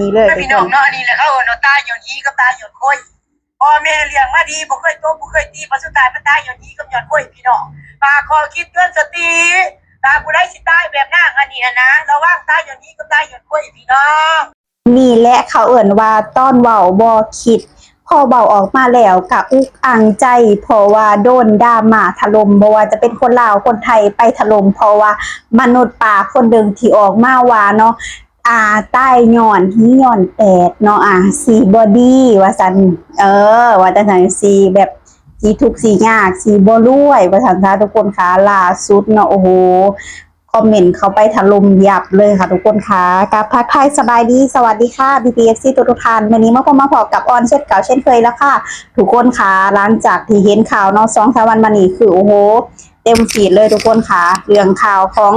นี่เลยพี่น้องเนาะอันนี้แหละเขาเนาะตาหยดยีกับตาหยดค้อยพ่อแม่เลี้ยงมาดีบ่เคยโตบ่เคยตีพอสุดท้ายมันตาหยดยีกับหยดค้อยพี่น้องปาคอคิดเตือนสติตาผู้ใดสิตายแบบนางอันนี้นะระวังตาหยดยีกับตาหยดค้อยพี่น้องนี่แหละเขาเอิ่นว่าต้อนเว้าบ่คิดพอเบาออกมาแล้วกะอุกอังใจเพราะว่าโดนดราม่าถล่มบ่ว่าจะเป็นคนลาวคนไทยไปถล่มเพราะว่ามนุษย์ป่าคนหนึ่งที่ออกมาว่าเนาะใต้ย้อนหิย้อนแตกเนาะสีบอดี้ว่าซั่นว่าจังซั่นสีแบบสีทุกข์สียากสีบ่รวยว่าซั่นซะทุกคนค่ะล่าสุดเนาะโอ้โหคอมเมนต์เขาไปถล่มยับเลยค่ะทุกคนค่ะกับทักทายสบายดีสวัสดีค่ะ BPFC ทุกท่านวันนี้มาพบกับออนเช่นเก่าเช่นเคยแล้วค่ะทุกคนค่ะหลังจากที่เห็นข่าวเนาะ2-3 วันมานี้คือโอ้โหเต็มฟีดเลยทุกคนค่ะเรื่องข่าวของ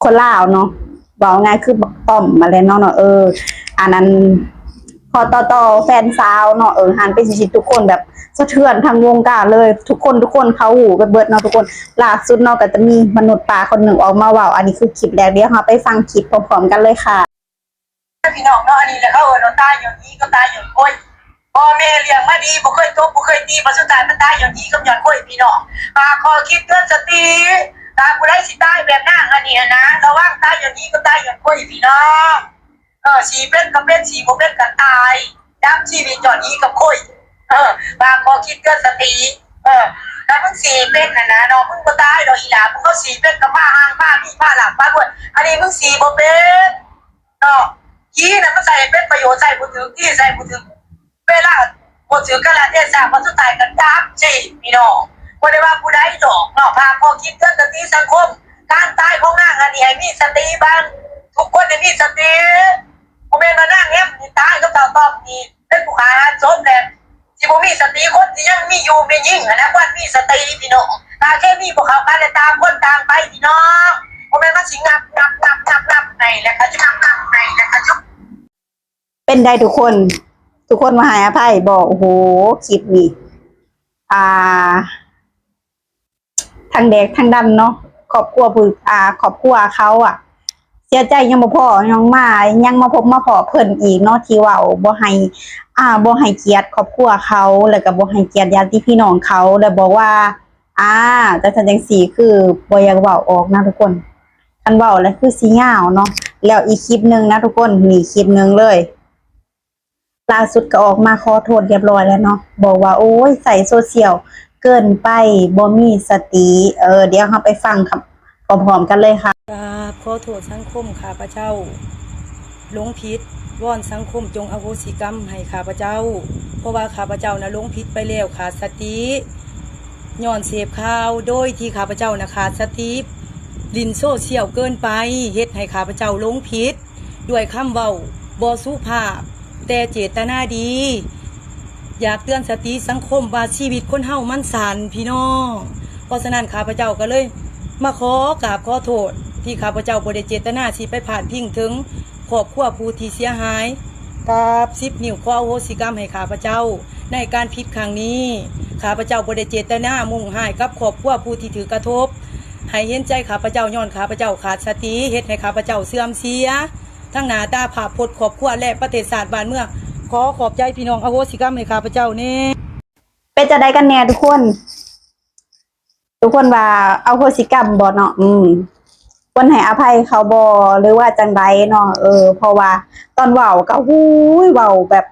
คนลาวเนาะบอกง่ายคือบักต้อมมาเลยเนาะอันนั้นพอต่อแฟนสาวเนาะหันไปชิดทุกคนแบบสะเทือนทางวงการเลยทุกคนเขาหูไปเบิดเนาะทุกคนล่าสุดเนาะก็จะมีมนุษย์ป่าคนหนึ่งออกมาว่าอันนี้คือคลิปแรกเดี๋ยวเราไปฟังคลิปพร้อมๆกันเลยค่ะพี่น้องเนาะอันนี้แหละเขาเนาะตาหยดยีกับตาหยดค้อยพ่อแม่เลี้ยงมาดีบ่เคยโตบ่เคยตีพอสุดท้ายมันตาหยดยีกับหยดค้อยพี่น้องปาคอคิดเตือนสติตาผู้ใดสิตายแบบนางอันนี้นะระวังตาหยดยีกับตาหยดค้อยพี่น้องสีเป็นก็เป็นสีบ่เป็นก็ตายดับชีวิตหยดยีกับค้อยปาคอคิดเตือนสติถ้ามึงสีเป็นนะน้องมึงก็ตายดอกอีหลามึงก็สีเป็นกับผ้าหางผ้ามีผ้าหลังผ้าด้วยอันนี้มึงสีบ่เป็นเนาะขี้น่ะมันใส่เป็นประโยชน์ใส่ผู้ถือที่ใส่ผู้ถือเวลาบ่ถือกะละเทศะพอสุดท้ายก็ดับสิพี่น้องบ่ได้ว่าผู้ใดดอกเนาะพาพอคิดเตือนสติสังคมการตายของนางอันนี้ให้มีสติบ้างทุกคนให้มีสติบ่แม่นว่านางแง้มนี่ตายกับเต่าตอบนี่เป็นผู้หาศพแหละสิบ่มีสติคนที่ยังมีอยู่มียิ่งนะควรมีสติพี่น้องถ้าแค่มีพวกเขากันตามคนตามไปพี่น้องบ่แม่นว่าสิงับในแล้วก็งับในแล้วก็จุเป็นได้ทุกคนมาให้อภัยบอกโอ้โหคลิปนี้ทางแดกทางดำเนาะครอบครัวครอบครัวเขาเสียใจยังบ่พอยังมาพบมาพอเพิ่นอีกเนาะที่ว่าบ่ให้เกียรติครอบครัวเขาแล้วก็บ่ให้เกียรติญาติพี่น้องเขาแล้วบอกว่าแต่จังซี่คือบ่อยากเว้าออกนะทุกคนคันเว้าแล้วคือสิยาวเนาะแล้วอีกคลิปนึงนะทุกคนมีคลิปนึงเลยล่าสุดก็ออกมาขอโทษเรียบร้อยแล้วเนาะบอกว่าโอ้ยใส่โซเชียลเกินไปบ่มีสติเดี๋ยวเราไปฟังครับพร้อมๆกันเลยค่ะขอโทษสังคมข้าพเจ้าหลงผิดวอนสังคมจงอโหสิกรรมให้ข้าพเจ้าเพราะว่าข้าพเจ้าหลงผิดไปแล้วขาดสติย้อนเสพข่าวโดยที่ข้าพเจ้าขาดสติลินโซเชียลเกินไปเฮ็ดให้ข้าพเจ้าหลงผิดด้วยคำเว้าบ่สุภาพแต่เจตนาดีอยากเตือนสติสังคมว่าชีวิตคนเฮามันสั้นพี่น้องเพราะฉะนั้นข้าพเจ้าก็เลยมาขอโทษที่ข้าพเจ้าบ่ได้เจตนาสิไปพาดพิงถึงครอบครัวผู้ที่เสียหายกับ10 นิ้วขออโหสิกรรมให้ข้าพเจ้าในการผิดครั้งนี้ข้าพเจ้าบ่ได้เจตนามุ่งร้ายกับครอบครัวผู้ที่ถือกระทบให้เห็นใจข้าพเจ้าย้อนข้าพเจ้าขาดสติเฮ็ดให้ข้าพเจ้าเสื่อมเสียทั้งหน้าตาภาพพจน์ครอบครัวและประเทศชาติบ้านเมืองขอบใจพี่น้องอโหสิกรรมให้ข้าพเจ้านี่เป็นจะได้กันแน่ทุกคนว่าเอาโหสิกรรมบ่เนาะคนให้อภัยเขาบ่หรือว่าจังไดเนาะเพราะว่าตอนเว้าก็หูยเว้าแบบ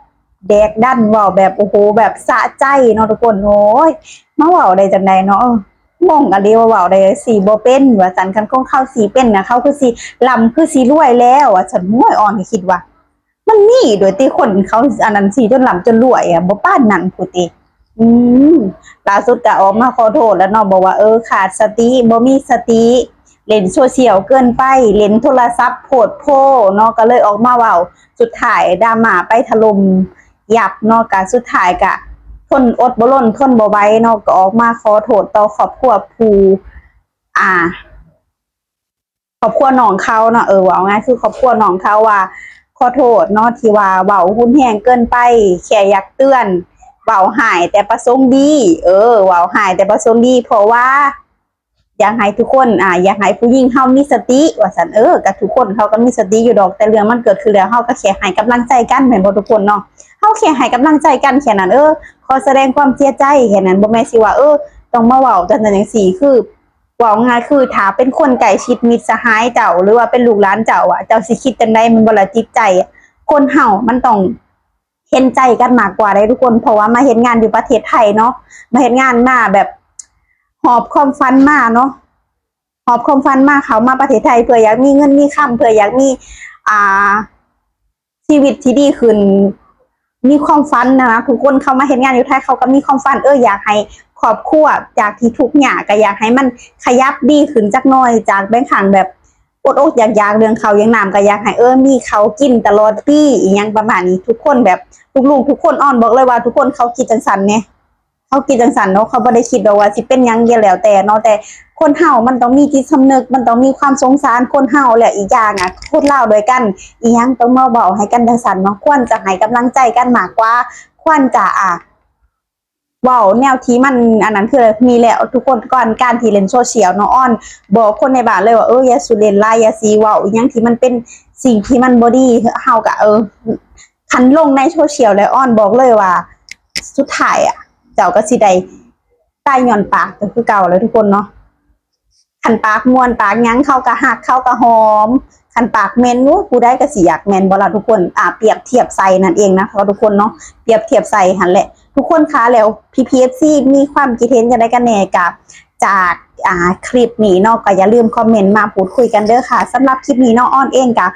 แดกดันเว้าแบบโอ้โหแบบสะใจเนาะทุกคนโอ้ยมาเว้าได้จังไดเนาะงงอะเดีว่าเว้าได้สิบ่เป็นว่าซั่นคันคงเข้าสิเป็นน่ะเขาคือสิลำคือสิรวยแล้วฉันม้วยอ่อนให้คิดว่ามันมีโดยที่คนเขาอันนั้นสิจนลำจนรวยบ่ปานนั้นพุติล่าสุดก็ออกมาขอโทษแล้วเนาะบอกว่าขาดสติบ่มีสติเล่นโซเชียลเกินไปเล่นโทรศัพท์โพดโพเนาะก็เลยออกมาเว้าสุดท้ายดราม่าไปถล่มยับเนาะก็สุดท้ายก็ทนอดบ่ล้นทนบ่ไหวเนาะก็ออกมาขอโทษต่อครอบครัวผู้ครอบครัวน้องเขาเนาะว่าง่ายคือครอบครัวน้องเขาว่าขอโทษเนาะที่ว่าเว้ารุนแรงเกินไปแค่อยากเตือนเว้าหายแต่ประสงค์ดีเว้าหายแต่ประสงค์ดีเพราะว่า อยากให้ทุกคนอยากให้ผู้หญิงเฮามีสติว่าซั่นกับทุกคนเขาก็มีสติอยู่ดอกแต่เรื่องมันเกิดขึ้นแล้วเฮาก็แค่ให้กำลังใจกันแม่นบ่ทุกคนเนาะเฮาแค่ให้กำลังใจกันแค่นั้นขอแสดงความเสียใจแค่นั้นบ่แม่นสิว่าต้องมาเว้าจังซั่นจังซี่คือเว้าง่ายคือถ้าเป็นคนใกล้ชิดมิตรสหายเจ้าหรือว่าเป็นลูกหลานเจ้าเจ้าสิคิดจังได๋มันบ่ละจิตใจคนเฮามันต้องเห็นใจกันมากกว่าได้ทุกคนเพราะว่ามาเฮ็ดงานอยู่ประเทศไทยเนาะมาเฮ็ดงานมาแบบหอบความฝันมาเนาะหอบความฝันมาเขามาประเทศไทยเพื่ออยากมีเงินมีค่ำเพื่ออยากมีชีวิตที่ดีขึ้นมีความฝันนะทุกคนเขามาเฮ็ดงานอยู่ไทยเขาก็มีความฝันอยากให้ครอบครัวจากที่ทุกข์ยากก็อยากให้มันขยับดีขึ้นจักหน่อยจากแบงค์ขังแบบอดอกอยากเรื่องเขายังน้ำก็อยากให้มีเขากินตลอดปีอีหยังประมาณนี้ทุกคนแบบลูกๆทุกคนอ้อนบอกเลยว่าทุกคนเขาคิดจังสันเนี่ยเขาคิดจังสันเนาะเขาบ่ได้คิดว่าสิเป็นหยังเดียวแล้วแต่เนาะแต่คนเฮามันต้องมีจิตสำนึกมันต้องมีความสงสารคนเฮาแหละอีกอย่างคนเล่าด้วยกันอีหยังต้องมาบอกให้กันจังสันเนาะควรจะให้กำลังใจกันมากกว่าควรจะว้าวแนวที่มันอันนั้นคือมีแล้วทุกคนก่อนการที่เล่นโซเชียลเนาะอ้อนบอกคนในบ้านเลยว่าอย่าสุเล่นไลน์อย่าซีว้าวอีหยังที่มันเป็นสิ่งที่มันบ่ดีเฮาก็คันลงในโซเชียลแล้วอ้อนบอกเลยว่าสุดท้ายเจ้าก็สิได้ตายย้อนปากก็คือเก่าแล้วทุกคนเนาะคันปากม่วนปากหยังเขาก็หักเขาก็หอมคันปากเมนผู้ใดก็สิอยากแม่นบ่ล่ะทุกคนเปรียบเทียบใส่นั่นเองนะคะทุกคนเนาะเปรียบเทียบใส่หั่นแหละทุกคนคะแล้ว PPFC มีความคิดเห็นจังได๋กันแน่กับจากคลิปนี้เนาะก็อย่าลืมคอมเมนต์มาพูดคุยกันเด้อค่ะสำหรับคลิปนี้เนาะอ้อนเองก็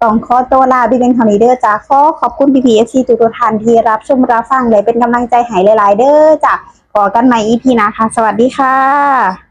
ต้องขอตัวลาไปเป็นคำนี้เด้อจ้าขอบคุณ PPFC ทุกท่านที่รับชมรับฟังและเป็นกำลังใจให้หลายๆเด้อจ้ะพบกันใหม่ EP หน้าค่ะสวัสดีค่ะ